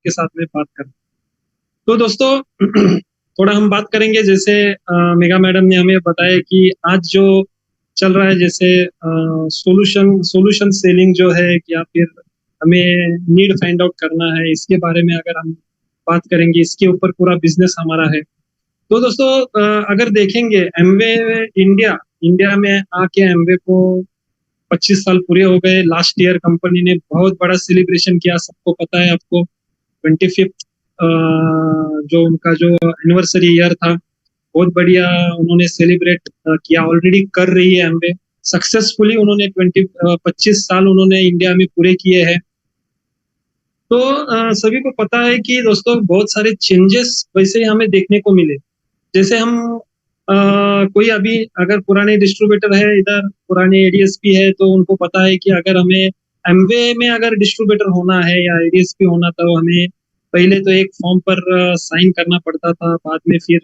आपके साथ में बात करें। तो दोस्तों थोड़ा हम बात करेंगे, जैसे मेगा मैडम ने हमें बताया कि आज जो चल रहा है, जैसे सॉल्यूशन सॉल्यूशन सेलिंग जो है, या फिर हमें नीड फाइंड आउट करना है, इसके बारे में अगर हम बात करेंगे, इसके ऊपर पूरा बिजनेस हमारा है। तो दोस्तों अगर देखेंगे एमवे इंडिया इंडिया में आके एमवे को 25 साल पूरे हो गए। लास्ट ईयर कंपनी ने बहुत बड़ा सेलिब्रेशन किया, सबको पता है आपको। 25th जो उनका जो एनिवर्सरी ईयर था, बहुत बढ़िया उन्होंने सेलिब्रेट किया, ऑलरेडी कर रही है एमवे सक्सेसफुली। उन्होंने 25 साल उन्होंने इंडिया में पूरे किए हैं। तो सभी को पता है कि दोस्तों बहुत सारे चेंजेस वैसे ही हमें देखने को मिले। जैसे हम कोई अभी अगर पुराने डिस्ट्रीब्यूटर है, इधर पुराने एडीएसपी है, तो उनको पता है कि अगर हमें एमवे में अगर डिस्ट्रीब्यूटर होना है या एडीएसपी होना, तो हमें पहले तो एक फॉर्म पर साइन करना पड़ता था। बाद में फिर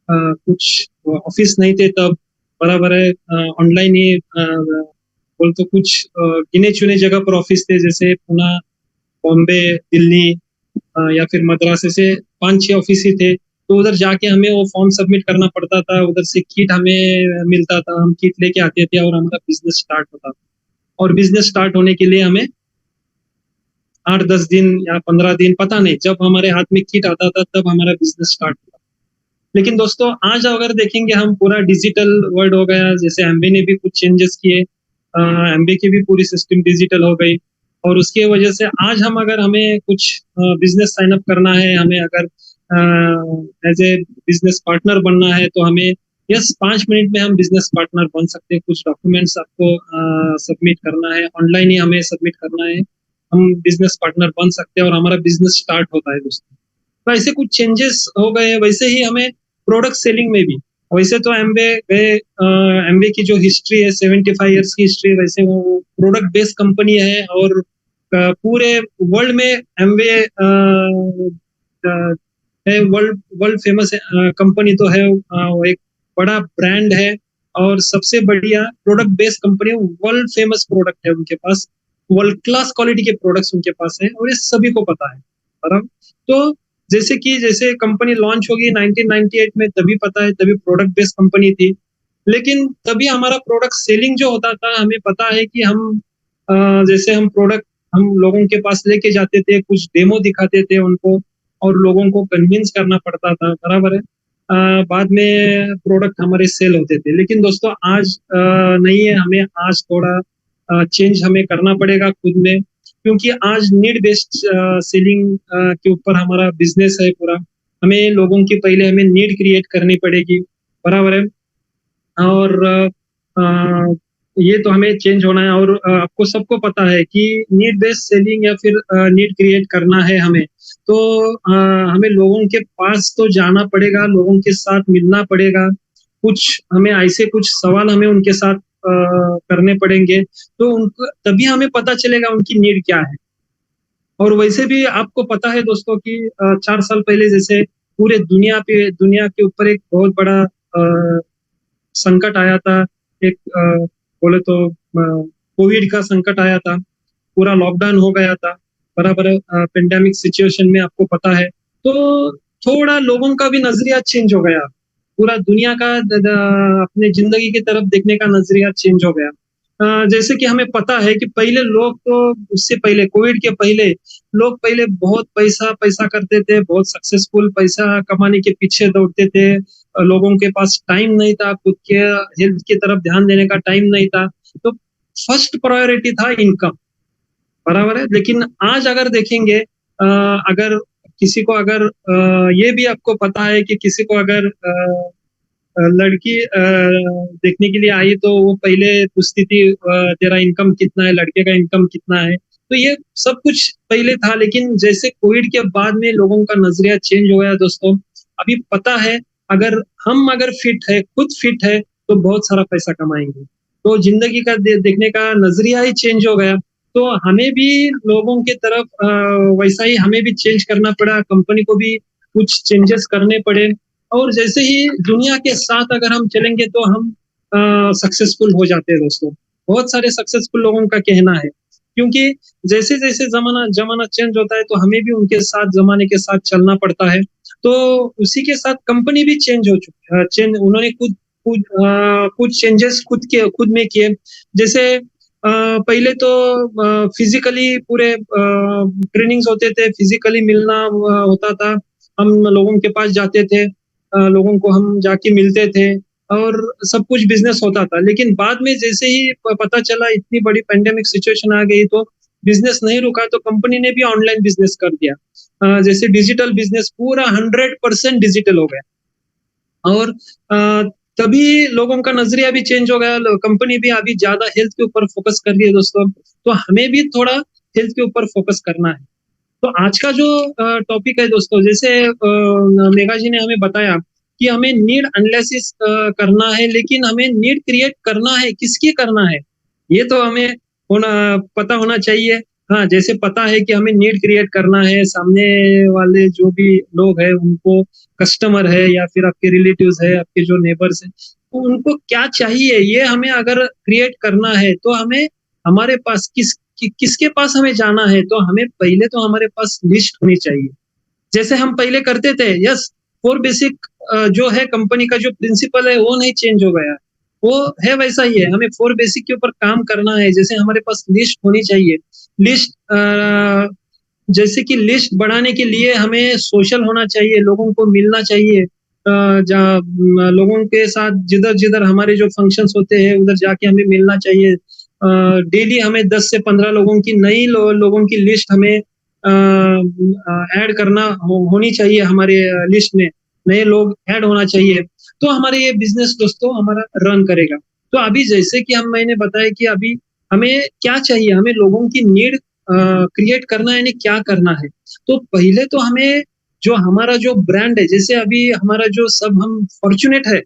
कुछ ऑफिस नहीं थे तब, बराबर है, ऑनलाइन ही बोल तो कुछ गिने चुने जगह पर ऑफिस थे, जैसे पुणे, बॉम्बे, दिल्ली या फिर मद्रास, ऐसे 5-6 ऑफिस ही थे। तो उधर जाके हमें वो फॉर्म सबमिट करना पड़ता था, उधर से किट हमें मिलता था, हम किट लेके आते थे और हमारा बिजनेस स्टार्ट होता था। और बिजनेस स्टार्ट होने के लिए हमें 8-10 दिन या 15 दिन, पता नहीं, जब हमारे हाथ में किट आता था तब हमारा बिजनेस स्टार्ट होता। लेकिन दोस्तों आज अगर देखेंगे, हम पूरा डिजिटल वर्ल्ड हो गया। जैसे एमबी ने भी कुछ चेंजेस किए, एमबी की भी पूरी सिस्टम डिजिटल हो गई, और उसके वजह से आज हम अगर हमें कुछ बिजनेस साइन अप करना है, हमें अगर एज ए बिजनेस पार्टनर बनना है, तो हमें यस 5 मिनट में हम बिजनेस पार्टनर बन सकते हैं। कुछ डॉक्यूमेंट्स आपको सबमिट करना है, ऑनलाइन ही हमें सबमिट करना है, हम बिजनेस पार्टनर बन सकते हैं और हमारा बिजनेस स्टार्ट होता है दोस्तों। तो ऐसे कुछ चेंजेस हो गए। वैसे ही हमें प्रोडक्ट सेलिंग में भी, वैसे तो एमवे गए, एमवे की जो हिस्ट्री है 75 ईयर्स की हिस्ट्री, वैसे वो प्रोडक्ट बेस्ड कंपनी है, और पूरे वर्ल्ड में एमवे है, वर्ल्ड वर्ल्ड फेमस कंपनी तो है, वो एक बड़ा ब्रांड है और सबसे बढ़िया product based company, world famous product है उनके पास, वर्ल्ड क्लास क्वालिटी के प्रोडक्ट्स उनके पास है, और ये सभी को पता है, बराबर। तो जैसे कंपनी लॉन्च होगी 1998 में, तभी पता है, तभी प्रोडक्ट बेस्ड कंपनी थी। लेकिन तभी हमारा प्रोडक्ट सेलिंग जो होता था, हमें पता है कि हम जैसे हम प्रोडक्ट हम लोगों के पास लेके जाते थे, कुछ डेमो दिखाते थे उनको, और लोगों को कन्विंस करना पड़ता था, बराबर है। बाद में प्रोडक्ट हमारे सेल होते थे। लेकिन दोस्तों आज नहीं है, हमें आज थोड़ा चेंज हमें करना पड़ेगा खुद में, क्योंकि आज नीड बेस्ड सेलिंग के ऊपर हमारा बिजनेस है पूरा। हमें लोगों की पहले हमें नीड क्रिएट करनी पड़ेगी, बराबर है। और ये तो हमें चेंज होना है। और आपको सबको पता है कि नीड बेस्ड सेलिंग या फिर नीड क्रिएट करना है हमें, तो हमें लोगों के पास तो जाना पड़ेगा, लोगों के साथ मिलना पड़ेगा, कुछ हमें ऐसे कुछ सवाल हमें उनके साथ करने पड़ेंगे, तो उनको तभी हमें पता चलेगा उनकी नीड क्या है। और वैसे भी आपको पता है दोस्तों कि 4 साल पहले जैसे पूरे दुनिया के ऊपर एक बहुत बड़ा संकट आया था, एक बोले तो कोविड का संकट आया था, पूरा लॉकडाउन हो गया था, बराबर है, पेंडेमिक सिचुएशन में, आपको पता है। तो थोड़ा लोगों का भी नजरिया चेंज हो गया, पूरा दुनिया का अपने जिंदगी की तरफ देखने का नजरिया चेंज हो गया। जैसे कि हमें पता है कि पहले लोग तो, उससे पहले कोविड के पहले लोग पहले बहुत पैसा पैसा करते थे, बहुत सक्सेसफुल पैसा कमाने के पीछे दौड़ते थे। लोगों के पास टाइम नहीं था, खुद के हेल्थ की तरफ ध्यान देने का टाइम नहीं था, तो फर्स्ट प्रायोरिटी था इनकम, बराबर है। लेकिन आज अगर देखेंगे, अगर किसी को अगर ये भी आपको पता है कि किसी को अगर लड़की देखने के लिए आई, तो वो पहले पूछती थी तेरा इनकम कितना है, लड़के का इनकम कितना है। तो ये सब कुछ पहले था, लेकिन जैसे कोविड के बाद में लोगों का नजरिया चेंज हो गया दोस्तों। अभी पता है, अगर फिट है, खुद फिट है, तो बहुत सारा पैसा कमाएंगे, तो जिंदगी का देखने का नजरिया ही चेंज हो गया। तो हमें भी लोगों के तरफ वैसा ही हमें भी चेंज करना पड़ा, कंपनी को भी कुछ चेंजेस करने पड़े। और जैसे ही दुनिया के साथ अगर हम चलेंगे, तो हम सक्सेसफुल हो जाते हैं दोस्तों। बहुत सारे सक्सेसफुल लोगों का कहना है क्योंकि जैसे-जैसे ज़माना ज़माना चेंज होता है, तो हमें भी उनके साथ ज़माने के साथ चलना पड़ता है। तो उसी के साथ कंपनी भी चेंज हो चुकी है, चेंज उन्होंने कुछ चेंजेस खुद में किए। जैसे पहले तो फिज़िकली पूरे ट्रेनिंग्स होते थे, फिज़िकली मिलना होता था। हम लोगों के पास जाते थे, लोगों को हम जाके मिलते थे और सब कुछ बिज़नेस होता था। लेकिन बाद में जैसे ही पता चला इतनी बड़ी पैंडेमिक सिचुएशन आ गई, तो बिज़नेस नहीं रुका, तो कंपनी ने भी ऑनलाइन बिज़नेस कर दिया। जैसे डिजिटल बिज़नेस पूरा 100% डिजिटल हो गया। और तभी लोगों का नज़रिया भी चेंज हो गया, लो कंपनी भी अभी ज़्यादा हेल्थ के ऊपर फ़ोकस कर रही है दोस्तों, तो हमें भी थोड़ा हेल्थ के ऊपर फ़ोकस करना है। तो आज का जो टॉपिक है दोस्तों, जैसे मेघा जी ने हमें बताया कि हमें नीड एनालिसिस करना है, लेकिन हमें नीड क्रिएट करना है, किसकी करना है? ये तो हमें पता होना चाहिए। हाँ, जैसे पता है कि हमें नीड क्रिएट करना है, सामने वाले जो भी लोग हैं उनको, कस्टमर है या फिर आपके रिलेटिव्स है, आपके जो नेबर्स हैं, तो उनको क्या चाहिए, ये हमें अगर क्रिएट करना है, तो हमें हमारे पास किसके पास हमें जाना है, तो हमें पहले तो हमारे पास लिस्ट होनी चाहिए। जैसे हम पहले करते थे, यस, फोर बेसिक जो है कंपनी का जो प्रिंसिपल है वो नहीं चेंज हो गया। वो है वैसा ही है, हमें फोर बेसिक के ऊपर काम करना है। जैसे हमारे पास लिस्ट होनी चाहिए। लिस्ट जैसे कि लिस्ट बढ़ाने के लिए हमें सोशल होना चाहिए, लोगों को मिलना चाहिए। जहाँ लोगों के साथ जिधर-जिधर हमारे जो फंक्शंस होते हैं, उधर जाके हमें मिलना चाहिए। डेली हमें 10 से 15 लोगों की नई लोगों की लिस्ट हमें ऐड करना होनी चाहिए हमारे लिस्ट में। नए लोग ऐड होना चाहिए, तो हमारे ये बिज़नेस दोस्तों हमारा रन करेगा। तो अभी जैसे कि मैंने बताया कि अभी हमें क्या चाहिए, हमें लोगों की नीड क्रिएट करना है, यानी क्या करना है। तो पहले तो हमें जो हमारा जो ब्रांड है, जैसे अभी हमारा जो सब हम फॉर्च्यूनेट है,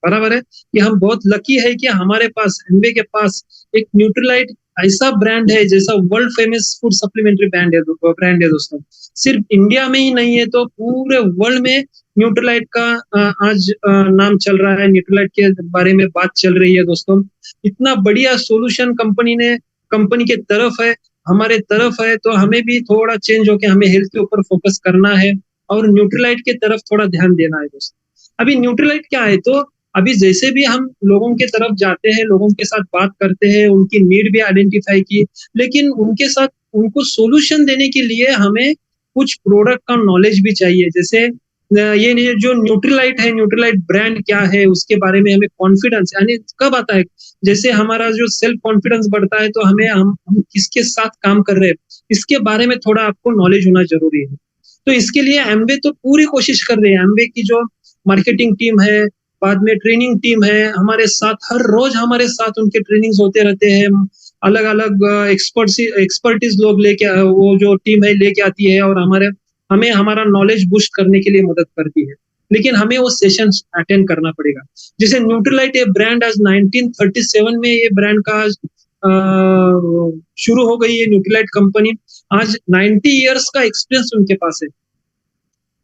बराबर है, कि हम बहुत लकी है कि हमारे पास, एमवे के पास एक न्यूट्रीलाइट ऐसा ब्रांड है, जैसा world famous food supplementary brand है दोस्तों। सिर्फ इंडिया में ही नहीं है, तो पूरे वर्ल्ड में न्यूट्रीलाइट का आज नाम चल रहा है, न्यूट्रीलाइट के बारे में बात चल रही है दोस्तों। इतना बढ़िया सॉल्यूशन कंपनी के तरफ है, हमारे तरफ है, तो हमें भी थोड़ा चेंज होके हमें हेल्थ के ऊपर फोकस करना है और न्यूट्रीलाइट की तरफ थोड़ा ध्यान देना है दोस्तों। अभी न्यूट्रीलाइट क्या है, तो अभी जैसे भी हम लोगों के तरफ जाते हैं, लोगों के साथ बात करते हैं, उनकी नीड भी आइडेंटिफाई की, लेकिन उनके साथ उनको सॉल्यूशन देने के लिए हमें कुछ प्रोडक्ट का नॉलेज भी चाहिए। जैसे ये जो न्यूट्रीलाइट है, न्यूट्रीलाइट ब्रांड क्या है, उसके बारे में हमें कॉन्फिडेंस, यानी कब आता है, जैसे हमारा जो सेल्फ कॉन्फिडेंस बढ़ता है, तो हम किसके साथ काम कर रहे हैं, इसके बारे में थोड़ा आपको नॉलेज होना जरूरी है। तो इसके लिए एमवे तो पूरी कोशिश कर रही है। एमवे की जो मार्केटिंग टीम है, बाद में ट्रेनिंग टीम है, हमारे साथ हर रोज हमारे साथ उनके ट्रेनिंग्स होते रहते हैं। अलग अलग एक्सपर्टीज लोग लेके, वो जो टीम है लेके आती है, और हमें हमारा नॉलेज बूस्ट करने के लिए मदद करती है। लेकिन हमें वो सेशन अटेंड करना पड़ेगा। जैसे न्यूट्रीलाइट ये ब्रांड आज 1937 में ये ब्रांड का शुरू हो गई है न्यूट्रीलाइट कंपनी। आज 90 इयर्स का एक्सपीरियंस उनके पास है।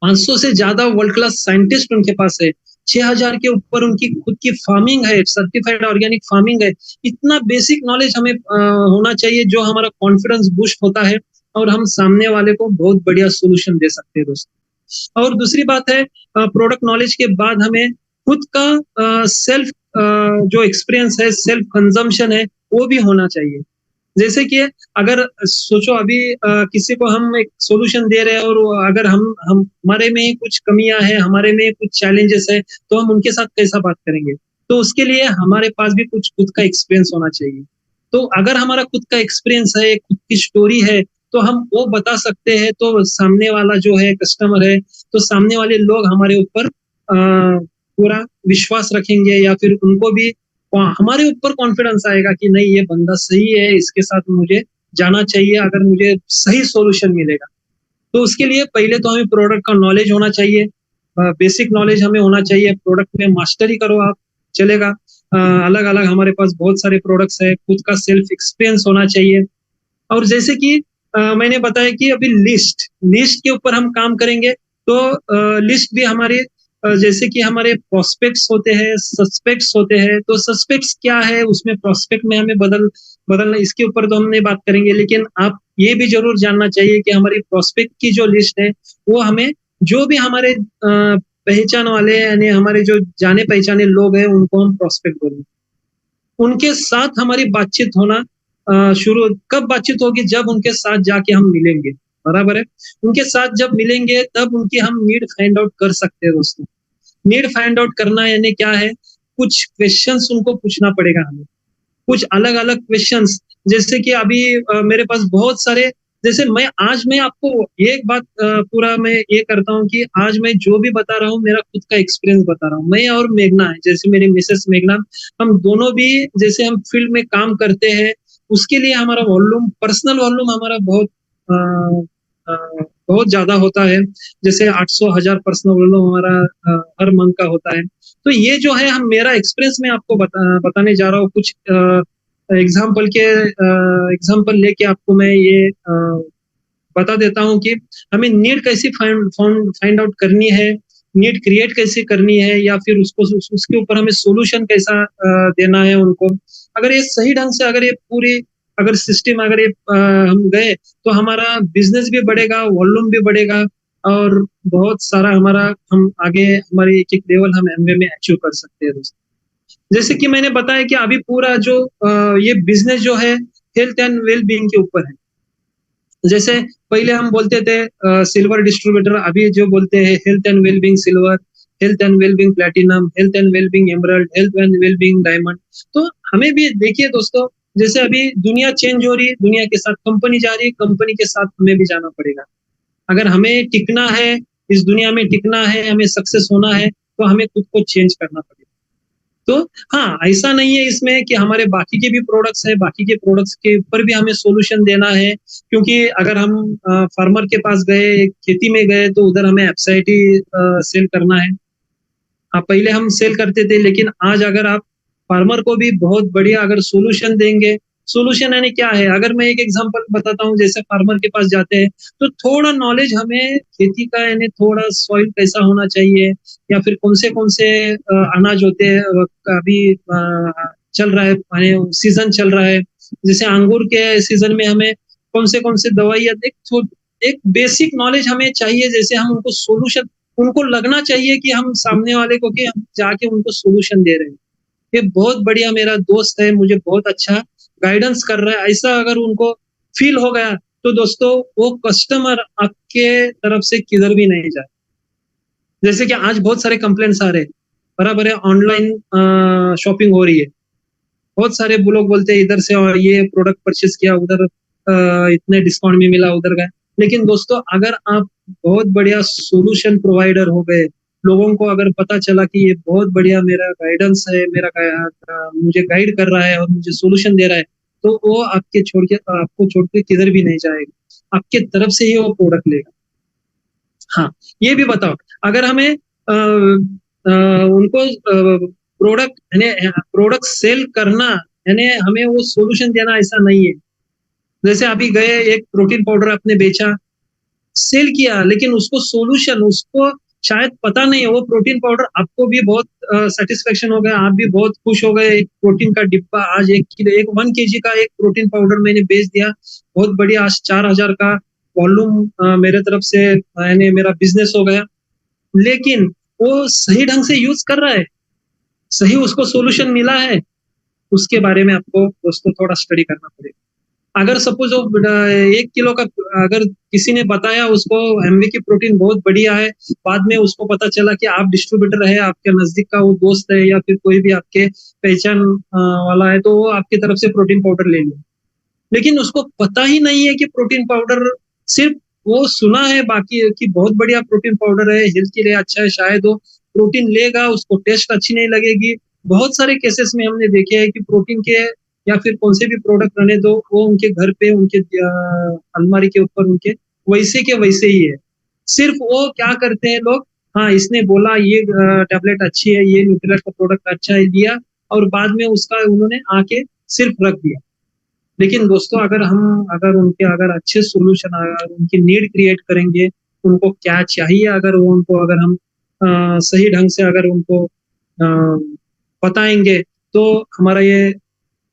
500 से ज्यादा वर्ल्ड क्लास साइंटिस्ट उनके पास है। 6000 के ऊपर उनकी खुद की फार्मिंग है, सर्टिफाइड ऑर्गेनिक फार्मिंग है। इतना बेसिक नॉलेज हमें होना चाहिए, जो हमारा कॉन्फिडेंस बूस्ट होता है और हम सामने वाले को बहुत बढ़िया सोल्यूशन दे सकते हैं दोस्तों। और दूसरी बात है, प्रोडक्ट नॉलेज के बाद हमें खुद का सेल्फ जो एक्सपीरियंस है, सेल्फ कंजम्पशन है, वो भी होना चाहिए। जैसे कि अगर सोचो अभी किसी को हम एक सॉल्यूशन दे रहे हैं, और अगर हम हमारे में ही कुछ कमियां हैं, हमारे में कुछ चैलेंजेस है, तो हम उनके साथ कैसा बात करेंगे। तो उसके लिए हमारे पास भी कुछ खुद का एक्सपीरियंस होना चाहिए। तो अगर हमारा खुद का एक्सपीरियंस है, खुद की स्टोरी है, तो हम वो बता सकते हैं, तो सामने वाला जो है कस्टमर है, तो सामने वाले लोग हमारे ऊपर पूरा विश्वास रखेंगे, या फिर उनको भी हमारे ऊपर कॉन्फिडेंस आएगा कि नहीं, ये बंदा सही है, इसके साथ मुझे जाना चाहिए, अगर मुझे सही सॉल्यूशन मिलेगा। तो उसके लिए पहले तो हमें प्रोडक्ट का नॉलेज होना चाहिए, बेसिक नॉलेज हमें होना चाहिए। प्रोडक्ट में मास्टरी करो आप, चलेगा। अलग अलग हमारे पास बहुत सारे प्रोडक्ट्स है, खुद का सेल्फ एक्सपीरियंस होना चाहिए। और जैसे कि मैंने बताया कि अभी लिस्ट लिस्ट के ऊपर हम काम करेंगे, तो लिस्ट भी हमारे जैसे कि हमारे प्रोस्पेक्ट्स होते हैं, सस्पेक्ट्स होते हैं। तो सस्पेक्ट्स क्या है, उसमें प्रोस्पेक्ट में हमें बदलना, इसके ऊपर तो हम नहीं बात करेंगे, लेकिन आप ये भी ज़रूर जानना चाहिए कि हमारी प्रोस्पेक्ट की जो लिस्ट है, वो हमें जो भी हमारे पहचान वाले यानी हमारे जो जाने-पहचाने लोग हैं, उनको हम प्रोस्पेक्ट बोलेंगे। उनके साथ हमारी बातचीत होना शुरू कब बातचीत होगी? जब उनके साथ जाके हम मिलेंगे, बराबर है? उनके साथ जब मिलेंगे तब उनकी हम नीड फाइंड आउट कर सकते हैं दोस्तों। नीड फाइंड आउट करना यानी क्या है? कुछ क्वेश्चन्स उनको पूछना पड़ेगा हमें। कुछ अलग-अलग क्वेश्चंस, जैसे कि अभी मेरे पास बहुत सारे, जैसे मैं आपको एक बात पूरा मैं ये करता हूँ कि आज मैं जो भी बता रहा हूँ मेरा खुद का एक्सपीरियंस बता रहा हूँ। मैं और मेघना है, जैसे मेरी मिसेस मेघना, हम दोनों भी जैसे हम फील्ड में काम करते हैं, उसके लिए हमारा वॉल्यूम, पर्सनल वॉल्यूम हमारा अ, बहुत ज़्यादा होता है। जैसे 800,000 पर्सनल वॉल्यूम हमारा हर मंथ का होता है। तो ये जो है हम मेरा एक्सपीरियंस मैं आपको बताने जा रहा हूँ, कुछ एग्जाम्पल लेके आपको मैं ये बता देता हूँ कि हमें नीड कैसे फाइंड आउट करनी है, नीड क्रिएट कैसे करनी है, या फिर उसके ऊपर हमें सॉल्यूशन कैसा देना है उनको। अगर ये सही ढंग से, अगर ये पूरी अगर सिस्टम, अगर ये हम गए, तो हमारा बिजनेस भी बढ़ेगा, वॉल्यूम भी बढ़ेगा, और बहुत सारा हमारा, हम आगे हमारी एक-एक लेवल हम एमवे में अचीव कर सकते हैं दोस्तों। जैसे कि मैंने बताया कि अभी पूरा जो ये बिजनेस जो है हेल्थ एंड वेल बीइंग के ऊपर है। जैसे पहले हम बोलते थे सिल्वर डिस्ट्रीब्यूटर, अभी जो बोलते हैं health and well being silver, health and well being platinum, health and well being emerald, health and well being diamond. तो हमें भी देखिए दोस्तों, जैसे अभी दुनिया चेंज हो रही है, दुनिया के साथ कंपनी जा रही है, कंपनी के साथ हमें भी जाना पड़ेगा। अगर हमें टिकना है, इस दुनिया में टिकना है, हमें सक्सेस होना है, तो हमें खुद को चेंज करना पड़ेगा। तो हाँ, ऐसा नहीं है इसमें कि हमारे बाकी के भी प्रोडक्ट्स हैं, बाकी के प्रोडक्ट्स के ऊपर भी हमें सॉल्यूशन देना है, क्योंकि अगर हम फार्मर के पास गए, खेती में गए, तो उधर हमें एफएसआईटी सेल करना है। पहले हम सेल करते थे, लेकिन आज अगर आप फार्मर को भी बहुत बढ़िया अगर सॉल्यूशन देंगे, सॉल्यूशन यानी क्या है? अगर मैं एक एग्जांपल बताता हूँ, जैसे फार्मर के पास जाते हैं, तो थोड़ा नॉलेज हमें खेती का, यानी थोड़ा सॉइल कैसा होना चाहिए, या फिर कौन से अनाज होते हैं, अभी चल रहा है, माने सीजन चल रहा है, जैसे अंगूर के सीजन में हमें कौन से दवाइयाँ, एक बेसिक नॉलेज हमें चाहिए, जैसे हम उनको सॉल्यूशन, उनको लगना चाहिए कि हम सामने वाले को, कि हम जाके उनको सॉल्यूशन दे रहे हैं। ये बहुत बढ़िया मेरा दोस्त है, मुझे बहुत अच्छा गाइडेंस कर रहा है, ऐसा अगर उनको फील हो गया, तो दोस्तों वो कस्टमर आपके तरफ से किधर भी नहीं जाए। जैसे कि आज बहुत सारे कंप्लेंट्स आ रहे हैं, बराबर है, ऑनलाइन शॉपिंग हो रही है, बहुत सारे लोग बोलते हैं इधर से और ये प्रोडक्ट परचेज किया, उधर इतने डिस्काउंट में मिला, उधर गए। लेकिन दोस्तों अगर आप बहुत बढ़िया सॉल्यूशन प्रोवाइडर हो गए, लोगों को अगर पता चला कि ये बहुत बढ़िया मेरा गाइडेंस है, मुझे गाइड कर रहा है और मुझे सॉल्यूशन दे रहा है, तो वो आपको छोड़ के किधर भी नहीं जाएगा, आपके तरफ से ही वो प्रोडक्ट लेगा। हाँ, ये भी बताओ, अगर हमें उनको प्रोडक्ट यानी प्रोडक्ट सेल करना, यानी हमें वो सॉल्यूशन देना, ऐसा नहीं है। जैसे अभी गए, एक प्रोटीन पाउडर आपने बेचा, सेल किया, लेकिन उसको सॉल्यूशन, उसको शायद पता नहीं है, वो प्रोटीन पाउडर आपको भी बहुत सेटिस्फेक्शन हो गया, आप भी बहुत खुश हो गए, एक प्रोटीन का डिब्बा, आज 1 किलो, एक 1 kg का एक प्रोटीन पाउडर मैंने बेच दिया, बहुत बढ़िया, आज 4,000 का वॉल्यूम मेरे तरफ से, यानी मेरा बिजनेस हो गया। लेकिन वो सही ढंग से यूज कर रहा है, सही उसको सॉल्यूशन मिला है, उसके बारे में आपको दोस्तों थोड़ा स्टडी करना पड़ेगा। अगर सपोज वो 1 किलो का, अगर किसी ने बताया उसको एमवी की प्रोटीन बहुत बढ़िया है, बाद में उसको पता चला कि आप डिस्ट्रीब्यूटर है, आपके नजदीक का वो दोस्त है, या फिर कोई भी आपके पहचान वाला है, तो वो आपकी तरफ से प्रोटीन पाउडर ले लिया, लेकिन उसको पता ही नहीं है कि प्रोटीन पाउडर, सिर्फ वो सुना है बाकी कि बहुत बढ़िया प्रोटीन पाउडर है, हेल्थ के लिए अच्छा है, शायद वो प्रोटीन लेगा, उसको टेस्ट अच्छी नहीं लगेगी। बहुत सारे केसेस में हमने देखे हैं कि प्रोटीन के या फिर कौन से भी प्रोडक्ट रहने दो, वो उनके घर पे, उनके अलमारी के ऊपर, उनके वैसे के वैसे ही है। सिर्फ वो क्या करते हैं लोग, हाँ इसने बोला ये टैबलेट अच्छी है, ये न्यूट्रिलाइट का प्रोडक्ट अच्छा है, लिया, और बाद में उसका उन्होंने आके सिर्फ रख दिया। लेकिन दोस्तों अगर उनके अगर अच्छे सॉल्यूशन, अगर उनकी नीड क्रिएट करेंगे, उनको क्या चाहिए, अगर वो उनको अगर हम सही ढंग से अगर उनको बताएंगे, तो हमारा ये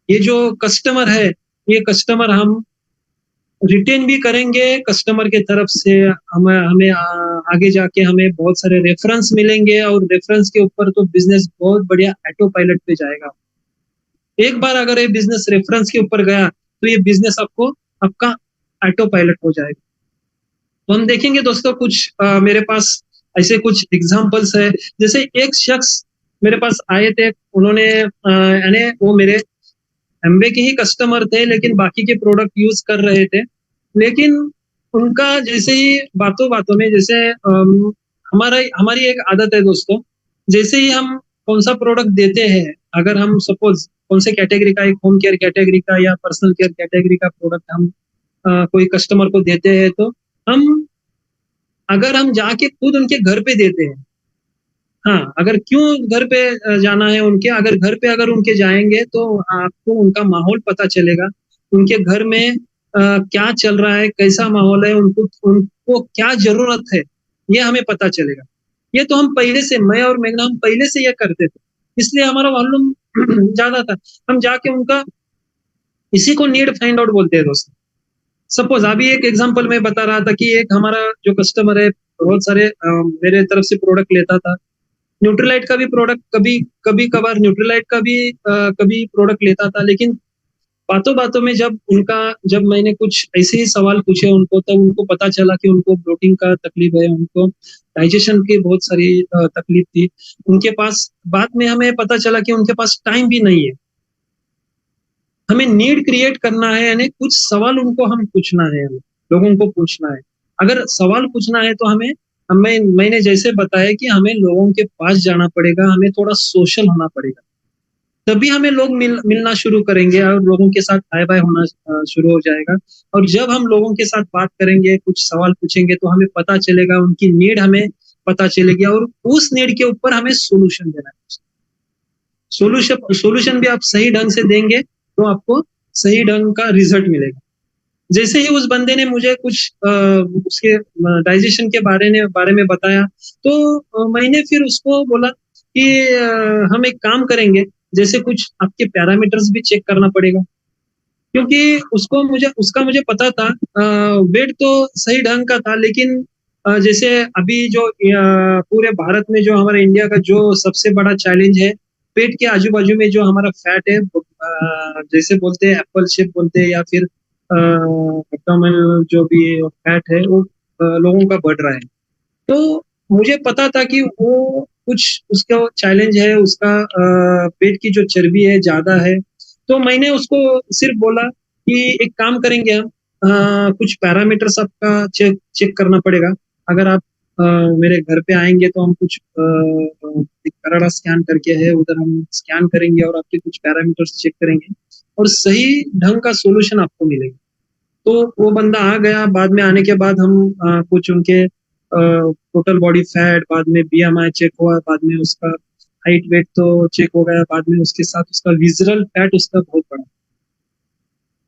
ये जो कस्टमर है, ये कस्टमर हम रिटेन भी करेंगे कस्टमर के तरफ से, हमें हमें आगे जाके हमें बहुत सारे रेफरेंस मिलेंगे और रेफरेंस के ऊपर तो बिजनेस बहुत बढ़िया ऑटो पायलट पे जाएगा। एक बार अगर ये बिजनेस रेफरेंस के ऊपर गया तो ये बिजनेस आपको आपका ऑटो पायलट हो जाएगा। तो हम देखेंगे दोस्तों कुछ मेरे पास ऐसे कुछ एग्जांपल्स है। जैसे एक शख्स मेरे पास आए थे, उन्होंने यानी वो मेरे एमवे के ही कस्टमर थे लेकिन बाकी के प्रोडक्ट यूज कर रहे थे। लेकिन उनका जैसे ही बातों बातों में जैसे हमारी एक आदत है दोस्तों, जैसे ही हम कौन सा प्रोडक्ट देते हैं, अगर हम सपोज कौन से कैटेगरी का, एक होम केयर कैटेगरी का या पर्सनल केयर कैटेगरी का प्रोडक्ट हम कोई कस्टमर को देते हैं, तो हम अगर हम जाके खुद उनके घर पे देते हैं, हाँ, अगर क्यों घर पे जाना है उनके, अगर घर पे अगर उनके जाएंगे तो आपको उनका माहौल पता चलेगा, उनके घर में क्या चल रहा है, कैसा माहौल है, उनको उनको क्या जरूरत है, ये हमें पता चलेगा। ये तो हम पहले से, मैं और मेघना हम पहले से ये करते थे, इसलिए हमारा वॉल्यूम ज्यादा था। हम जाके उनका इसी को नीड फाइंड आउट बोलते हैं दोस्तों। सपोज अभी एक एग्जांपल मैं बता रहा था कि एक हमारा जो कस्टमर है बहुत सारे मेरे तरफ से प्रोडक्ट लेता था। न्यूट्रीलाइट का भी प्रोडक्ट, कभी कभी कभार न्यूट्रीलाइट का भी कभी प्रोडक्ट लेता था। लेकिन बातों बातों में जब मैंने कुछ ऐसे ही सवाल पूछे उनको, तब उनको पता चला कि उनको ब्लोटिंग का तकलीफ है, उनको डाइजेशन की बहुत सारी तकलीफ थी उनके पास। बाद में हमें पता चला कि उनके पास टाइम भी नहीं है। हमें नीड क्रिएट करना है, यानी कुछ सवाल उनको हम पूछना है, हमें लोगों को पूछना है। अगर सवाल पूछना है तो हमें मैंने जैसे बताया कि हमें लोगों के पास जाना पड़ेगा, हमें थोड़ा सोशल होना पड़ेगा, तभी हमें लोग मिलना शुरू करेंगे और लोगों के साथ हाय बाय होना शुरू हो जाएगा। और जब हम लोगों के साथ बात करेंगे, कुछ सवाल पूछेंगे, तो हमें पता चलेगा, उनकी नीड हमें पता चलेगी और उस नीड के ऊपर हमें सोल्यूशन देना है। सोल्यूशन भी आप सही ढंग से देंगे तो आपको सही ढंग का रिजल्ट मिलेगा। जैसे ही उस बंदे ने मुझे कुछ उसके डाइजेशन के बारे में बताया, तो मैंने फिर उसको बोला कि हम एक काम करेंगे, जैसे कुछ आपके पैरामीटर्स भी चेक करना पड़ेगा, क्योंकि उसका मुझे पता था। वेट तो सही ढंग का था, लेकिन जैसे अभी जो पूरे भारत में जो हमारे इंडिया का जो सबसे बड़ा चैलेंज है, पेट के आजू बाजू में जो हमारा फैट है, जैसे बोलते हैं एप्पल शेप बोलते हैं, या फिर एब्डोमिनल जो भी फैट है वो लोगों का बढ़ रहा है। तो मुझे पता था कि वो कुछ उसका चैलेंज है, उसका पेट की जो चर्बी है ज्यादा है। तो मैंने उसको सिर्फ बोला कि एक काम करेंगे हम, कुछ पैरामीटर्स आपका चेक चेक करना पड़ेगा। अगर आप मेरे घर पे आएंगे तो हम कुछ एक कराड़ा स्कैन करके है उधर, हम स्कैन करेंगे और आपके कुछ पैरामीटर्स चेक करेंगे और सही ढंग का सोल्यूशन आपको मिलेगा। तो वो बंदा आ गया, बाद में आने के बाद हम कुछ उनके टोटल बॉडी फैट, बाद में बीएमआई चेक हुआ, बाद में उसका हाइट वेट तो चेक हो गया, बाद में उसके साथ उसका विजरल फैट उसका बहुत बड़ा।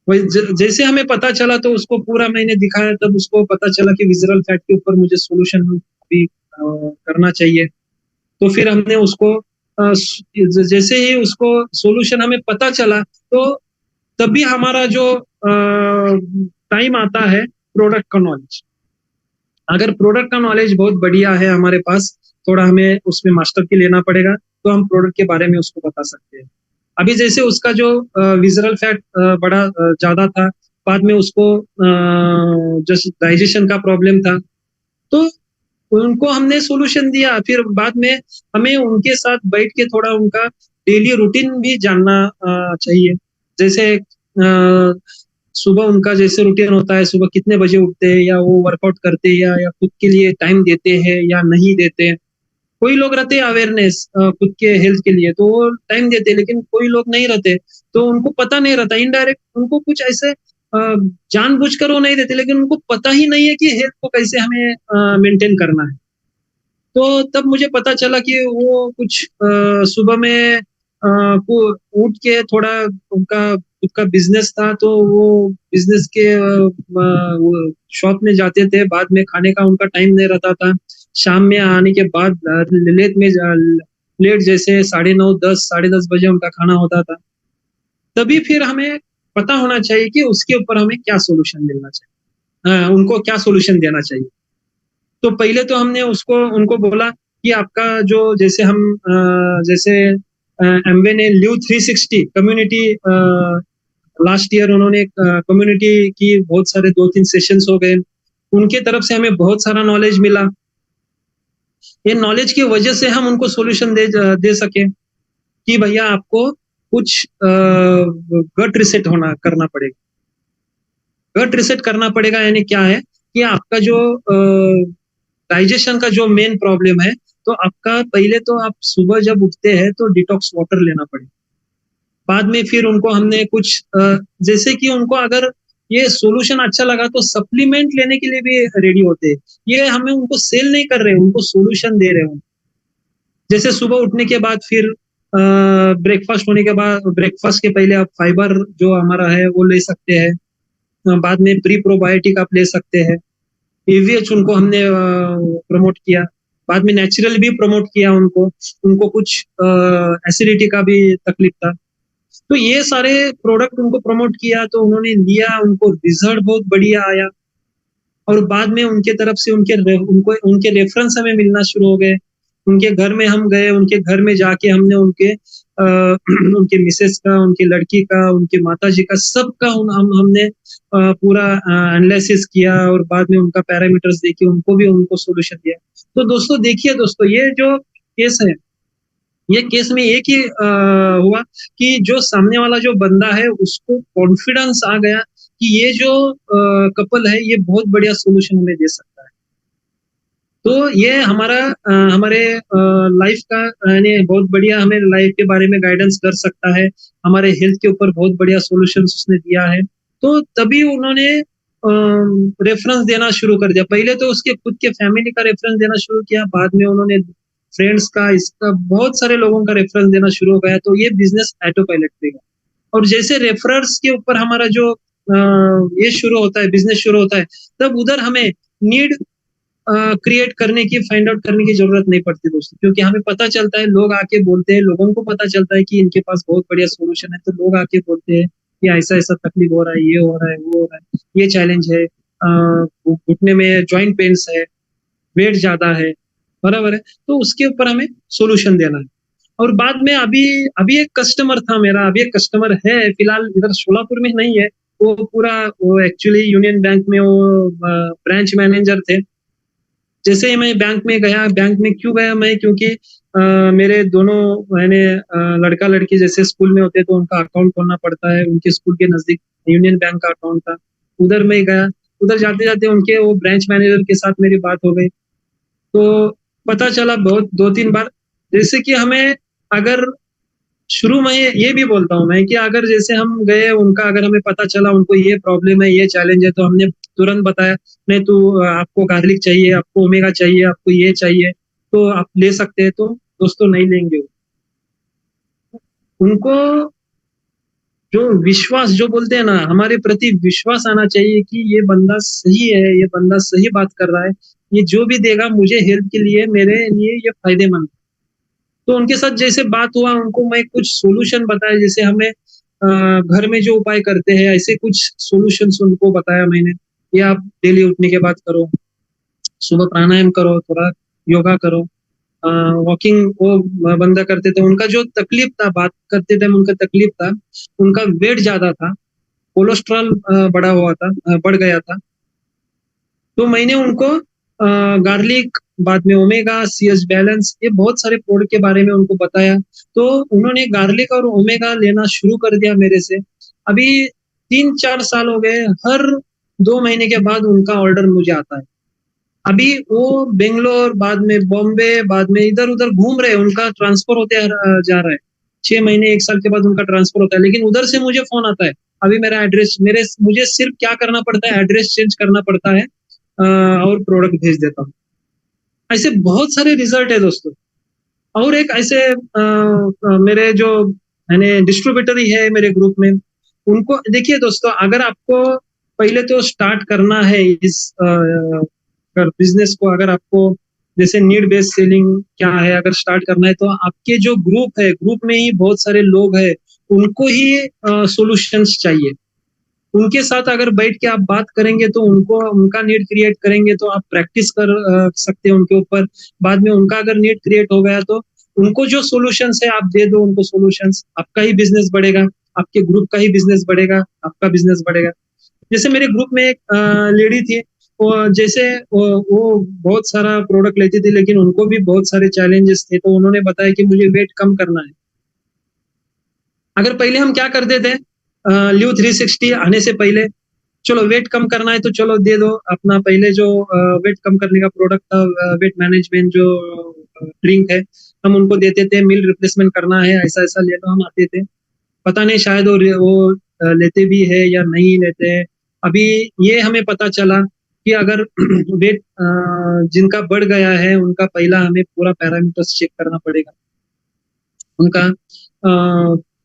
वही जैसे हमें पता चला तो उसको पूरा मैंने दिखाया, तब उसको पता चला कि विजरल फैट के ऊपर मुझे सोल्यूशन अभी करना चाहिए। तो फिर हमने उसको जैसे ही उसको सोल्यूशन हमें पता चला, तो तभी हमारा जो टाइम आता है प्रोडक्ट का नॉलेज। अगर प्रोडक्ट का नॉलेज बहुत बढ़िया है हमारे पास, थोड़ा हमें उसमें मास्टर की लेना पड़ेगा, तो हम प्रोडक्ट के बारे में उसको बता सकते हैं। अभी जैसे उसका जो विजरल फैट बड़ा ज्यादा था, बाद में उसको जस्ट डाइजेशन का प्रॉब्लम था, तो उनको हमने सोल्यूशन दिया। फिर बाद में हमें उनके साथ बैठ के थोड़ा उनका डेली रूटीन भी जानना चाहिए। जैसे सुबह उनका जैसे रूटीन होता है, सुबह कितने बजे उठते हैं, या वो वर्कआउट करते हैं, या खुद के लिए टाइम देते हैं या नहीं देते हैं। कोई लोग रहते हैं अवेयरनेस खुद के हेल्थ के लिए, तो वो टाइम देते हैं, लेकिन कोई लोग नहीं रहते, तो उनको पता नहीं रहता, इनडायरेक्ट उनको कुछ ऐसे जानबूझकर वो नहीं देते, लेकिन उनको पता ही नहीं है कि हेल्थ को कैसे हमें मेंटेन करना है। तो तब मुझे पता चला कि वो कुछ सुबह में को उठ के थोड़ा उनका खुद का बिजनेस था, तो वो बिजनेस के वो शॉप में जाते थे, बाद में खाने का उनका टाइम नहीं रहता था। शाम में आने के बाद लेट जैसे 9:30 10:30 बजे उनका खाना होता था। तभी फिर हमें पता होना चाहिए कि उसके ऊपर हमें क्या सॉल्यूशन मिलना चाहिए, उनको क्या सॉल्यूशन देना चाहिए। तो पहले तो हमने उनको बोला कि आपका जो जैसे एमवे ने ल्यू 360 कम्युनिटी, लास्ट ईयर उन्होंने कम्युनिटी की, बहुत सारे 2-3 सेशंस हो गए, उनके तरफ से हमें बहुत सारा नॉलेज मिला। ये नॉलेज की वजह से हम उनको सॉल्यूशन दे सके कि भैया आपको कुछ गट रिसेट करना पड़ेगा। गट रिसेट करना पड़ेगा यानी क्या है कि आपका जो डाइजेशन का जो मेन प्रॉब्लम है, तो आपका पहले तो आप सुबह जब उठते हैं तो डिटॉक्स वाटर लेना पड़ेगा। बाद में फिर उनको हमने कुछ जैसे कि उनको अगर ये सॉल्यूशन अच्छा लगा तो सप्लीमेंट लेने के लिए भी रेडी होते हैं। ये हमें उनको सेल नहीं कर रहे, उनको सॉल्यूशन दे रहे हैं। जैसे सुबह उठने के बाद फिर ब्रेकफास्ट होने के बाद, ब्रेकफास्ट के पहले आप फाइबर जो हमारा है वो ले सकते हैं। बाद में प्री प्रोबायोटिक आप ले सकते हैं। एवीएच उनको हमने प्रमोट किया। बाद में नेचुरल भी प्रमोट किया उनको कुछ एसिडिटी का भी तकलीफ था, तो ये सारे प्रोडक्ट उनको प्रमोट किया, तो उन्होंने लिया, उनको रिजल्ट बहुत बढ़िया आया। और बाद में उनके तरफ से उनके रेफरेंस हमें मिलना शुरू हो गए। उनके घर में हम गए, उनके घर में जाके हमने उनके मिसेस का, उनकी लड़की का, उनके माता जी का, सबका हमने पूरा एनालिसिस किया और बाद में उनका पैरामीटर्स देखे, उनको सॉल्यूशन दिया। तो दोस्तों देखिए दोस्तों, ये जो केस है, ये केस में एक ही हुआ कि जो सामने वाला जो बंदा है उसको कॉन्फिडेंस आ गया कि ये जो कपल है ये बहुत बढ़िया सॉल्यूशन हमें दे सकता है। तो ये हमारे लाइफ का यानी बहुत बढ़िया हमें लाइफ के बारे में गाइडेंस कर सकता है। हमारे हेल्थ के ऊपर बहुत बढ़िया सॉल्यूशन उसने दिया है। तो तभी उन्होंने रेफरेंस देना शुरू कर दिया। पहले तो उसके खुद के फैमिली का रेफरेंस देना शुरू किया, बाद में उन्होंने फ्रेंड्स का, इसका बहुत सारे लोगों का रेफरेंस देना शुरू हो गया। तो ये बिजनेस ऑटो पायलट पे गया। और जैसे रेफरर्स के ऊपर हमारा जो ये शुरू होता है, बिजनेस शुरू होता है, तब उधर हमें नीड क्रिएट करने की, फाइंड आउट करने की जरूरत नहीं पड़ती दोस्तों, क्योंकि हमें पता चलता है, लोग आके बोलते हैं, लोगों को पता चलता है कि इनके पास बहुत बढ़िया सॉल्यूशन है, तो लोग आके बोलते हैं कि ऐसा ऐसा तकलीफ हो रहा है, ये हो रहा है, वो हो रहा है, ये चैलेंज है, घुटने में जॉइंट पेन्स है, वेट ज्यादा है, बराबर है, तो उसके ऊपर हमें सॉल्यूशन देना है। और बाद में अभी अभी एक कस्टमर था मेरा, अभी एक कस्टमर है, फिलहाल इधर सोलापुर में नहीं है, वो एक्चुअली यूनियन बैंक में वो ब्रांच मैनेजर थे। जैसे ही मैं बैंक में गया, बैंक में क्यों गया मैं, क्योंकि मेरे दोनों मैंने लड़का लड़की जैसे स्कूल में होते तो उनका अकाउंट खोलना पड़ता है, उनके स्कूल के नजदीक यूनियन बैंक का अकाउंट था, उधर मैं गया। उधर जाते जाते उनके वो ब्रांच मैनेजर के साथ मेरी बात हो गई, तो पता चला बहुत 2-3 बार, जैसे कि हमें अगर शुरू में ये भी बोलता हूँ मैं कि अगर जैसे हम गए, उनका अगर हमें पता चला उनको ये प्रॉब्लम है, ये चैलेंज है, तो हमने तुरंत बताया, नहीं तो आपको गार्लिक चाहिए, आपको ओमेगा चाहिए, आपको ये चाहिए, तो आप ले सकते हैं, तो दोस्तों नहीं लेंगे। उनको जो विश्वास, जो बोलते हैं ना, हमारे प्रति विश्वास आना चाहिए कि ये बंदा सही है, ये बंदा सही बात कर रहा है, ये जो भी देगा मुझे हेल्प के लिए, मेरे लिए ये फायदेमंद। तो उनके साथ जैसे बात हुआ, उनको मैं कुछ सॉल्यूशन बताया, जैसे हमें घर में जो उपाय करते हैं ऐसे कुछ सॉल्यूशंस उनको बताया मैंने। ये आप डेली उठने के बाद करो, सुबह प्राणायाम करो, थोड़ा योगा करो, वॉकिंग, वो बंदा करते थे, उनका जो तकलीफ था, बात करते थे उनका तकलीफ था, उनका वेट ज्यादा था, कोलेस्ट्रॉल बढ़ गया था। तो मैंने उनको गार्लिक, बाद में ओमेगा, सीएच बैलेंस, ये बहुत सारे प्रोडक्ट के बारे में उनको बताया। तो उन्होंने गार्लिक और ओमेगा लेना शुरू कर दिया मेरे से। अभी 3-4 साल हो गए, हर 2 महीने के बाद उनका ऑर्डर मुझे आता है। अभी वो बेंगलोर, बाद में बॉम्बे, बाद में इधर उधर घूम रहे हैं, उनका ट्रांसफर होते जा रहा है, 6 महीने 1 साल के बाद उनका ट्रांसफर होता है, लेकिन उधर से मुझे फोन आता है, अभी मेरा एड्रेस, मुझे सिर्फ क्या करना पड़ता है, एड्रेस चेंज करना पड़ता है, और प्रोडक्ट भेज देता हूँ। ऐसे बहुत सारे रिजल्ट है दोस्तों। और एक ऐसे मेरे जो मैंने डिस्ट्रीब्यूटर ही है मेरे ग्रुप में, उनको देखिए दोस्तों, अगर आपको पहले तो स्टार्ट करना है इस बिजनेस को, अगर आपको जैसे नीड बेस्ड सेलिंग क्या है, अगर स्टार्ट करना है, तो आपके जो ग्रुप है, ग्रुप में ही बहुत सारे लोग हैं, उनको ही सॉल्यूशंस चाहिए। उनके साथ अगर बैठ के आप बात करेंगे तो उनको उनका नीड क्रिएट करेंगे तो आप प्रैक्टिस कर सकते हैं उनके ऊपर। बाद में उनका अगर नीड क्रिएट हो गया तो उनको जो सॉल्यूशंस है आप दे दो उनको सॉल्यूशंस, आपका ही बिजनेस बढ़ेगा, आपके ग्रुप का ही बिजनेस बढ़ेगा, आपका बिजनेस बढ़ेगा। जैसे मेरे ग्रुप में एक लेडी थी, वो जैसे वो बहुत सारा प्रोडक्ट लेती थी लेकिन उनको भी बहुत सारे चैलेंजेस थे, तो उन्होंने बताया कि मुझे वेट कम करना है। अगर पहले हम क्या करते थे, ल्यू 360 आने से पहले, चलो वेट कम करना है तो चलो दे दो अपना पहले जो वेट कम करने का प्रोडक्ट था, वेट मैनेजमेंट जो ड्रिंक है, हम उनको देते थे। मील रिप्लेसमेंट करना है, ऐसा ऐसा ले लो, हम आते थे। पता नहीं शायद वो लेते भी है या नहीं लेते हैं। अभी ये हमें पता चला कि अगर वेट जिनका बढ़ गया है उनका पहला हमें पूरा पैरामीटर्स चेक करना पड़ेगा। उनका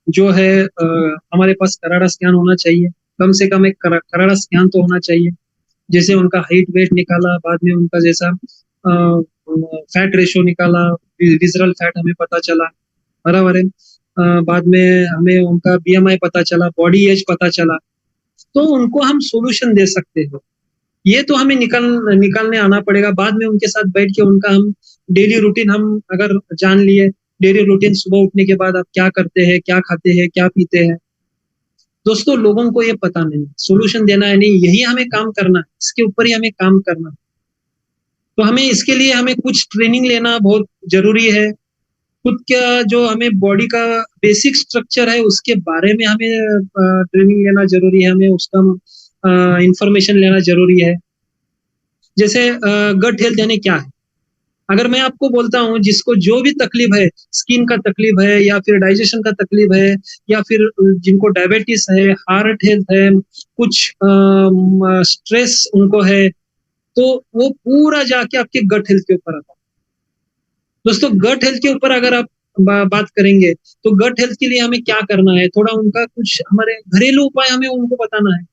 जो है हमारे पास कराड़ा स्कैन होना चाहिए, कम से कम एक कराड़ा स्कैन तो होना चाहिए। जैसे उनका हाइट वेट निकाला, बाद में उनका जैसा फैट रेशो निकाला, विजरल फैट हमें पता चला, बराबर है। बाद में हमें उनका बीएमआई पता चला, बॉडी एज पता चला, तो उनको हम सॉल्यूशन दे सकते हैं। ये तो हमें निकालने आना पड़ेगा। बाद में उनके साथ बैठ के उनका हम डेली रूटीन हम अगर जान लिए, डेली रूटीन सुबह उठने के बाद आप क्या करते हैं, क्या खाते हैं, क्या पीते हैं। दोस्तों लोगों को ये पता नहीं, सॉल्यूशन देना है नहीं, यही हमें काम करना है, इसके ऊपर ही हमें काम करना है। तो हमें इसके लिए हमें कुछ ट्रेनिंग लेना बहुत जरूरी है। खुद का जो हमें बॉडी का बेसिक स्ट्रक्चर है उसके बारे में हमें ट्रेनिंग लेना जरूरी है, हमें उसका इंफॉर्मेशन लेना जरूरी है। जैसे गट हेल्थ यानी क्या है, अगर मैं आपको बोलता हूँ जिसको जो भी तकलीफ है, स्किन का तकलीफ है या फिर डाइजेशन का तकलीफ है या फिर जिनको डायबिटीज है, हार्ट हेल्थ है, कुछ स्ट्रेस उनको है, तो वो पूरा जाके आपके गट हेल्थ के ऊपर आता है। दोस्तों गट हेल्थ के ऊपर अगर आप बात करेंगे तो गट हेल्थ के लिए हमें क्या करना है, थोड़ा उनका कुछ हमारे घरेलू उपाय हमें उनको बताना है।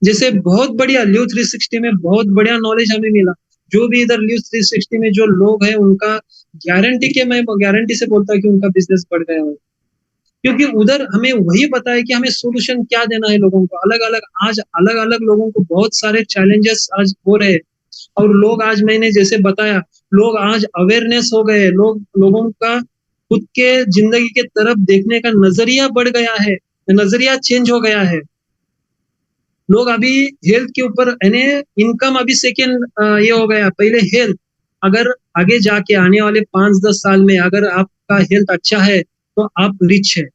जैसे बहुत बढ़िया ल्यू 360 में बहुत बढ़िया नॉलेज हमें मिला। जो भी इधर ल्यू 360 में जो लोग हैं उनका गारंटी के, मैं गारंटी से बोलता हूँ कि उनका बिजनेस बढ़ गया हो, क्योंकि उधर हमें वही पता है कि हमें सॉल्यूशन क्या देना है लोगों को। अलग अलग आज अलग अलग लोगों को बहुत सारे चैलेंजेस आज हो रहे हैं, और लोग आज मैंने जैसे बताया, लोग आज अवेयरनेस हो गए, लोगों का खुद के जिंदगी के तरफ देखने का नजरिया बढ़ गया है, नजरिया चेंज हो गया है। लोग अभी हेल्थ के ऊपर यानी इनकम अभी सेकेंड ये हो गया, पहले हेल्थ। अगर आगे जाके आने वाले 5-10 साल में अगर आपका हेल्थ अच्छा है तो आप रिच है,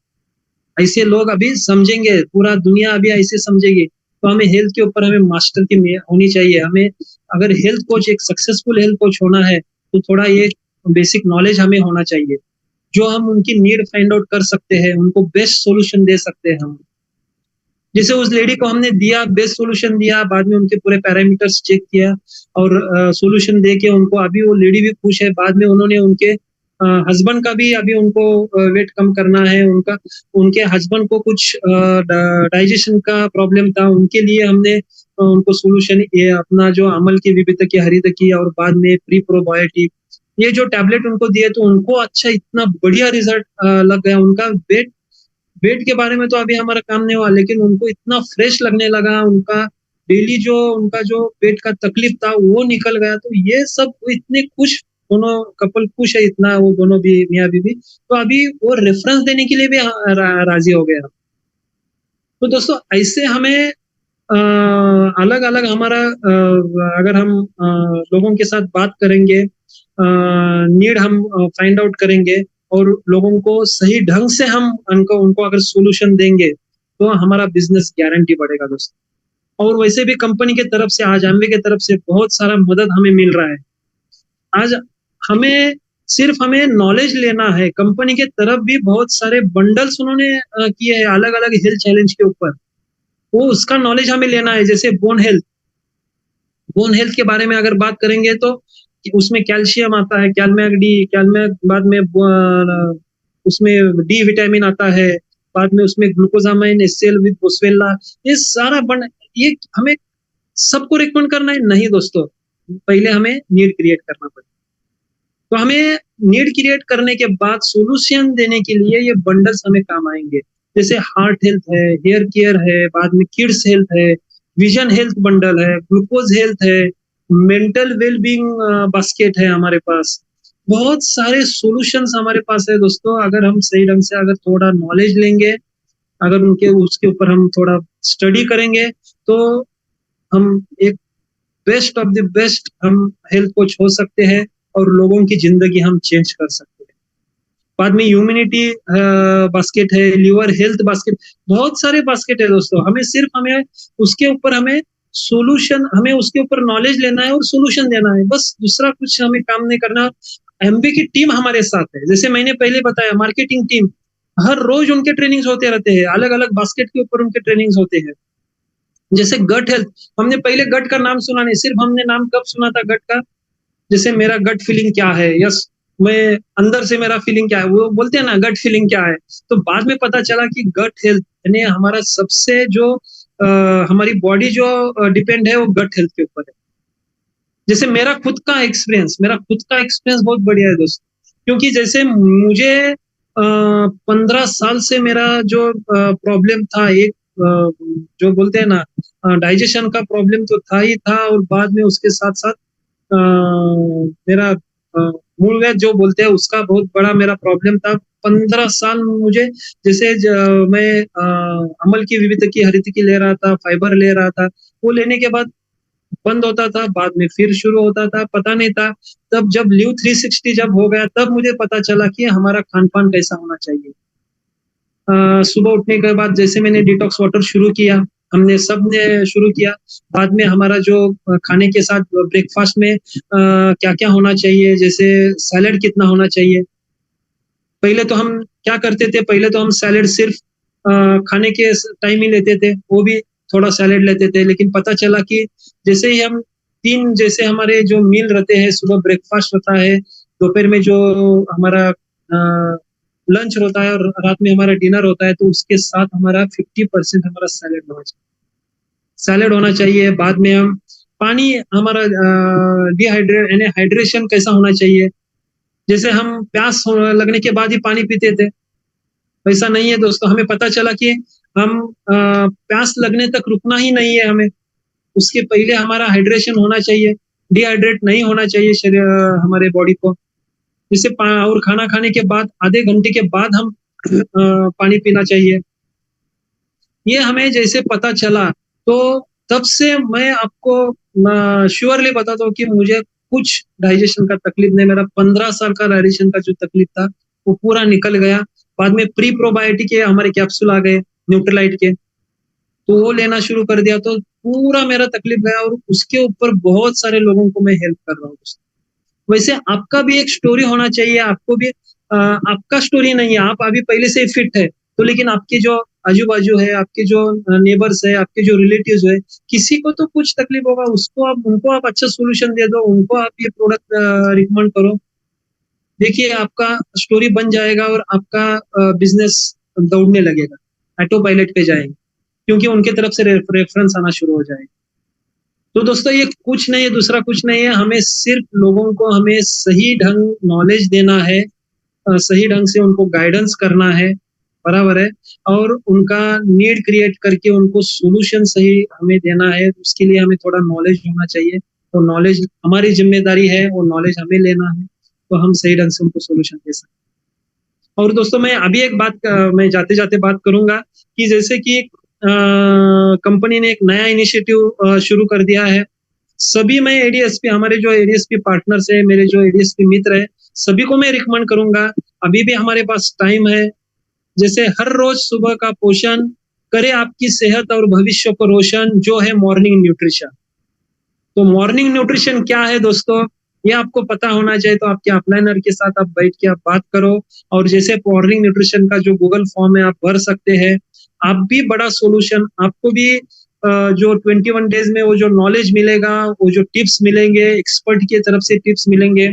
ऐसे लोग अभी समझेंगे, पूरा दुनिया अभी ऐसे समझेगी। तो हमें हेल्थ के ऊपर हमें मास्टर की होनी चाहिए। हमें अगर हेल्थ कोच, एक सक्सेसफुल हेल्थ कोच होना है तो थोड़ा ये बेसिक नॉलेज हमें होना चाहिए, जो हम उनकी नीड फाइंड आउट कर सकते हैं, उनको बेस्ट सोल्यूशन दे सकते हैं हम। जैसे उस लेडी को हमने दिया, बेस्ट सोल्यूशन दिया, बाद में उनके पूरे पैरामीटर्स चेक किया और सोल्यूशन दे के उनको, अभी वो लेडी भी खुश है। बाद में उन्होंने उनके हस्बैंड का भी अभी उनको वेट कम करना है, उनका उनके हस्बैंड को कुछ डाइजेशन का प्रॉब्लम था, उनके लिए हमने उनको सोल्यूशन ये अपना जो अमल की विविध की हरित की और बाद में प्री प्रोबायोटिक, ये जो टैबलेट उनको दिए तो उनको अच्छा इतना बढ़िया रिजल्ट लग गया। उनका वेट वेट के बारे में तो अभी हमारा काम नहीं हुआ, लेकिन उनको इतना फ्रेश लगने लगा, उनका डेली जो उनका जो पेट का तकलीफ था वो निकल गया। तो ये सब इतने खुश, दोनों कपल खुश है इतना, वो दोनों भी मियाँ बीवी, तो अभी वो रेफरेंस देने के लिए भी राजी हो गया। तो दोस्तों ऐसे हमें अलग अलग हमारा अगर हम लोगों के साथ बात करेंगे, नीड हम फाइंड आउट करेंगे और लोगों को सही ढंग से हम उनको उनको अगर सोल्यूशन देंगे तो हमारा बिजनेस गारंटी बढ़ेगा दोस्तों। और वैसे भी कंपनी के तरफ से, आज एमवे के तरफ से बहुत सारा मदद हमें मिल रहा है। आज हमें सिर्फ हमें नॉलेज लेना है, कंपनी के तरफ भी बहुत सारे बंडल्स उन्होंने किए हैं अलग अलग हेल्थ चैलेंज के ऊपर, वो उसका नॉलेज हमें लेना है। जैसे बोन हेल्थ के बारे में अगर बात करेंगे तो उसमें कैल्शियम आता है, कैलमैग डी, कैलमैग, बाद में उसमें डी विटामिन आता है, बाद में उसमें ग्लूकोजामाइन एसएल विद बोसवेला, ये सारा बन, ये हमें सबको रिकमेंड करना है नहीं दोस्तों, पहले हमें नीड क्रिएट करना पड़ेगा। तो हमें नीड क्रिएट करने के बाद सॉल्यूशन देने के लिए ये बंडल्स हमें काम आएंगे। जैसे हार्ट हेल्थ है, हेयर केयर है, बाद में किड्स हेल्थ है, विजन हेल्थ बंडल है, ग्लूकोज हेल्थ है, मेंटल वेलबींग बास्केट है हमारे पास। बहुत सारे सॉल्यूशंस हमारे पास है दोस्तों। अगर हम सही ढंग से अगर थोड़ा नॉलेज लेंगे, अगर उनके उसके ऊपर हम थोड़ा स्टडी करेंगे, तो हम एक बेस्ट ऑफ द बेस्ट हम हेल्थ कोच हो सकते हैं और लोगों की जिंदगी हम चेंज कर सकते हैं। बाद में ह्यूमिनिटी बास्केट है, लिवर हेल्थ बास्केट, बहुत सारे बास्केट है दोस्तों। हमें उसके ऊपर हमें सोल्यूशन, हमें उसके ऊपर नॉलेज लेना है और सोल्यूशन देना है, बस दूसरा कुछ हमें काम नहीं करना। एमबी की टीम हमारे साथ है, जैसे मैंने पहले बताया, मार्केटिंग टीम, हर रोज उनके ट्रेनिंग्स होते रहते हैं, अलग अलग बास्केट के ऊपर उनके ट्रेनिंग्स होते हैं। जैसे गट हेल्थ, हमने पहले गट का नाम सुना नहीं, सिर्फ हमने नाम कब सुना था गट का, जैसे मेरा गट फीलिंग क्या है, यस, मैं अंदर से मेरा फीलिंग क्या है, वो बोलते हैं ना गट फीलिंग क्या है। तो बाद में पता चला कि गट हेल्थ यानी हमारा सबसे जो हमारी बॉडी जो डिपेंड है वो गट हेल्थ के ऊपर है। जैसे मेरा खुद का एक्सपीरियंस बहुत बढ़िया है दोस्त, क्योंकि जैसे मुझे 15 साल से मेरा जो प्रॉब्लम था, एक जो बोलते हैं ना डाइजेशन का प्रॉब्लम तो था ही था, और बाद में उसके साथ साथ मेरा मूलव्याध जो बोलते हैं उसका बहुत बड़ा मेरा प्रॉब्लम था। 15 साल मुझे, जैसे मैं अमल की विविध की हरित की ले रहा था, फाइबर ले रहा था, वो लेने के बाद बंद होता था, बाद में फिर शुरू होता था, पता नहीं था। तब जब लिव 360 जब हो गया, तब मुझे पता चला कि हमारा खान पान कैसा होना चाहिए। सुबह उठने के बाद जैसे मैंने डिटॉक्स वाटर शुरू किया, हमने सब ने शुरू किया। बाद में हमारा जो खाने के साथ ब्रेकफास्ट में क्या क्या होना चाहिए, जैसे सैलेड कितना होना चाहिए। पहले तो हम क्या करते थे, पहले तो हम सैलेड सिर्फ खाने के टाइम ही लेते थे, वो भी थोड़ा सैलेड लेते थे। लेकिन पता चला कि जैसे ही हम तीन, जैसे हमारे जो मील रहते हैं, सुबह ब्रेकफास्ट होता है, दोपहर में जो हमारा लंच होता है और रात में हमारा डिनर होता है, तो उसके साथ हमारा 50% हमारा सैलेड होना चाहिए, सैलेड होना चाहिए। बाद में हम पानी, हमारा डिहाइड्रेट यानी हाइड्रेशन कैसा होना चाहिए, जैसे हम प्यास लगने के बाद ही पानी पीते थे, वैसा नहीं है दोस्तों। हमें पता चला कि हम प्यास लगने तक रुकना ही नहीं है हमें, उसके पहले हमारा हाइड्रेशन होना चाहिए, डिहाइड्रेट नहीं होना चाहिए शरीर, हमारे बॉडी को। जैसे और खाना खाने के बाद आधे घंटे के बाद हम पानी पीना चाहिए। ये हमें जैसे पता चला, तो तब से मैं आपको श्योरली बताता हूँ कि मुझे कुछ डाइजेशन का तकलीफ नहीं। मेरा 15 साल का डाइजेशन का जो तकलीफ था वो पूरा निकल गया। बाद में प्री प्रोबायोटिक के हमारे कैप्सूल आ गए न्यूट्रीलाइट के, तो वो लेना शुरू कर दिया, तो पूरा मेरा तकलीफ गया, और उसके ऊपर बहुत सारे लोगों को मैं हेल्प कर रहा हूँ। वैसे आपका भी एक स्टोरी होना चाहिए, आपको भी आपका स्टोरी नहीं है, आप अभी पहले से ही फिट है, तो लेकिन आपके जो आजू बाजू है, आपके जो नेबर्स है, आपके जो रिलेटिव्स है, किसी को तो कुछ तकलीफ होगा, उनको आप अच्छा सोल्यूशन दे दो, उनको आप ये प्रोडक्ट रिकमेंड करो। देखिए आपका स्टोरी बन जाएगा और आपका बिजनेस दौड़ने लगेगा, ऑटो पायलट पे जाएंगे, क्योंकि उनके तरफ से रेफरेंस आना शुरू हो जाएगा। तो दोस्तों ये कुछ नहीं है, दूसरा कुछ नहीं है, हमें सिर्फ लोगों को हमें सही ढंग नॉलेज देना है, सही ढंग से उनको गाइडेंस करना है, बराबर है, और उनका नीड क्रिएट करके उनको सॉल्यूशन सही हमें देना है। उसके लिए हमें थोड़ा नॉलेज होना चाहिए, तो नॉलेज हमारी जिम्मेदारी है, वो नॉलेज हमें लेना है, तो हम सही ढंग से उनको सॉल्यूशन दे सकते हैं। और दोस्तों मैं अभी एक बात मैं जाते जाते बात करूंगा कि जैसे कि कंपनी ने एक नया इनिशिएटिव शुरू कर दिया है। सभी मैं एडीएसपी, हमारे जो एडीएसपी पार्टनर्स है, मेरे जो एडीएसपी मित्र है, सभी को मैं रिकमेंड करूंगा, अभी भी हमारे पास टाइम है। जैसे हर रोज सुबह का पोषण करे आपकी सेहत और भविष्य को रोशन, जो है मॉर्निंग न्यूट्रिशन। तो मॉर्निंग न्यूट्रिशन क्या है दोस्तों, ये आपको पता होना चाहिए। तो आपके अपलाइनर के साथ आप बैठ के आप बात करो, और जैसे मॉर्निंग न्यूट्रिशन का जो गूगल फॉर्म है आप भर सकते हैं। आप भी बड़ा सोल्यूशन, आपको भी जो 21 डेज में वो जो नॉलेज मिलेगा, वो जो टिप्स मिलेंगे, एक्सपर्ट की तरफ से टिप्स मिलेंगे,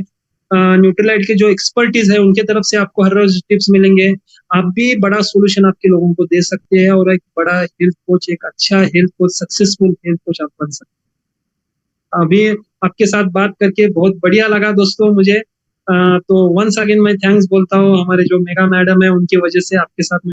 न्यूट्रीलाइट के जो एक्सपर्टीज है उनके तरफ से आपको हर रोज टिप्स मिलेंगे। आप भी बड़ा सोल्यूशन आपके लोगों को दे सकते हैं, और एक बड़ा हेल्थ कोच, एक अच्छा health coach, successful health coach आप बन सकते हैं। अभी आपके साथ बात करके बहुत बढ़िया लगा दोस्तों मुझे। तो वंस अगेन मैं थैंक्स बोलता हूँ हमारे जो मेगा मैडम है उनकी वजह से आपके साथ